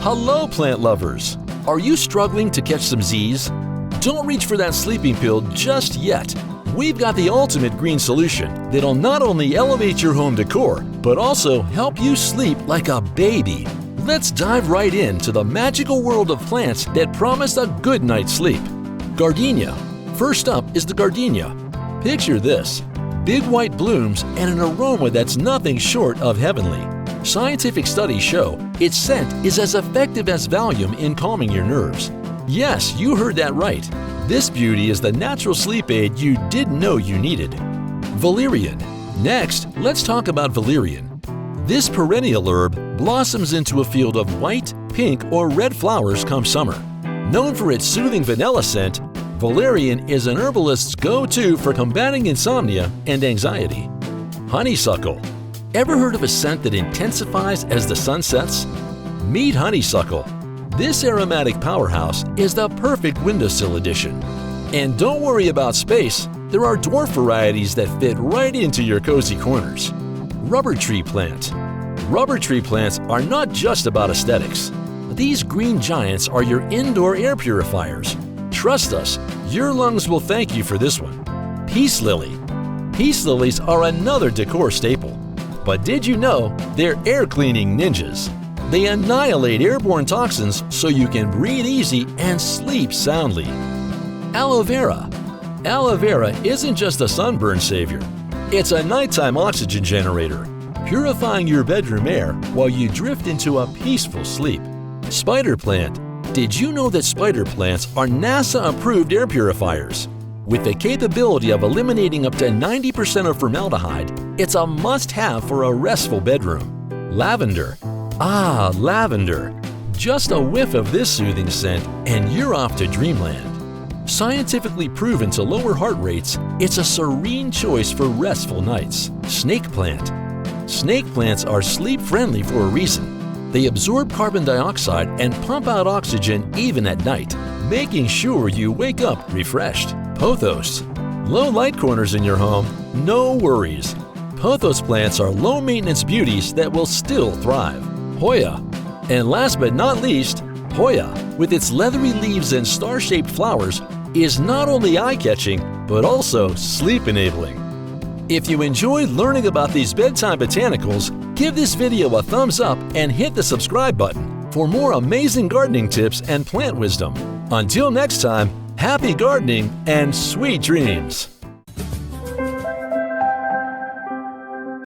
Hello, plant lovers! Are you struggling to catch some Z's? Don't reach for that sleeping pill just yet. We've got the ultimate green solution that'll not only elevate your home decor, but also help you sleep like a baby. Let's dive right into the magical world of plants that promise a good night's sleep. Gardenia. First up is the Gardenia. Picture this: big white blooms and an aroma that's nothing short of heavenly. Scientific studies show its scent is as effective as valium in calming your nerves. Yes, you heard that right. This beauty is the natural sleep aid you didn't know you needed. Valerian. Next, let's talk about valerian. This perennial herb blossoms into a field of white, pink, or red flowers come summer. Known for its soothing vanilla scent, valerian is an herbalist's go-to for combating insomnia and anxiety. Honeysuckle. Ever heard of a scent that intensifies as the sun sets? Meet honeysuckle. This aromatic powerhouse is the perfect windowsill addition. And don't worry about space, there are dwarf varieties that fit right into your cozy corners. Rubber tree plant. Rubber tree plants are not just about aesthetics. These green giants are your indoor air purifiers. Trust us, your lungs will thank you for this one. Peace lily. Peace lilies are another decor staple. But did you know they're air cleaning ninjas? They annihilate airborne toxins so you can breathe easy and sleep soundly. Aloe vera. Aloe vera isn't just a sunburn savior. It's a nighttime oxygen generator, purifying your bedroom air while you drift into a peaceful sleep. Spider plant. Did you know that spider plants are NASA-approved air purifiers? With the capability of eliminating up to 90% of formaldehyde, it's a must-have for a restful bedroom. Lavender. Ah, lavender. Just a whiff of this soothing scent and you're off to dreamland. Scientifically proven to lower heart rates, it's a serene choice for restful nights. Snake plant. Snake plants are sleep-friendly for a reason. They absorb carbon dioxide and pump out oxygen even at night, making sure you wake up refreshed. Pothos. Low light corners in your home? No worries. Pothos plants are low-maintenance beauties that will still thrive. Hoya. And last but not least, Hoya, with its leathery leaves and star-shaped flowers, is not only eye-catching, but also sleep-enabling. If you enjoyed learning about these bedtime botanicals, give this video a thumbs up and hit the subscribe button for more amazing gardening tips and plant wisdom. Until next time, happy gardening and sweet dreams!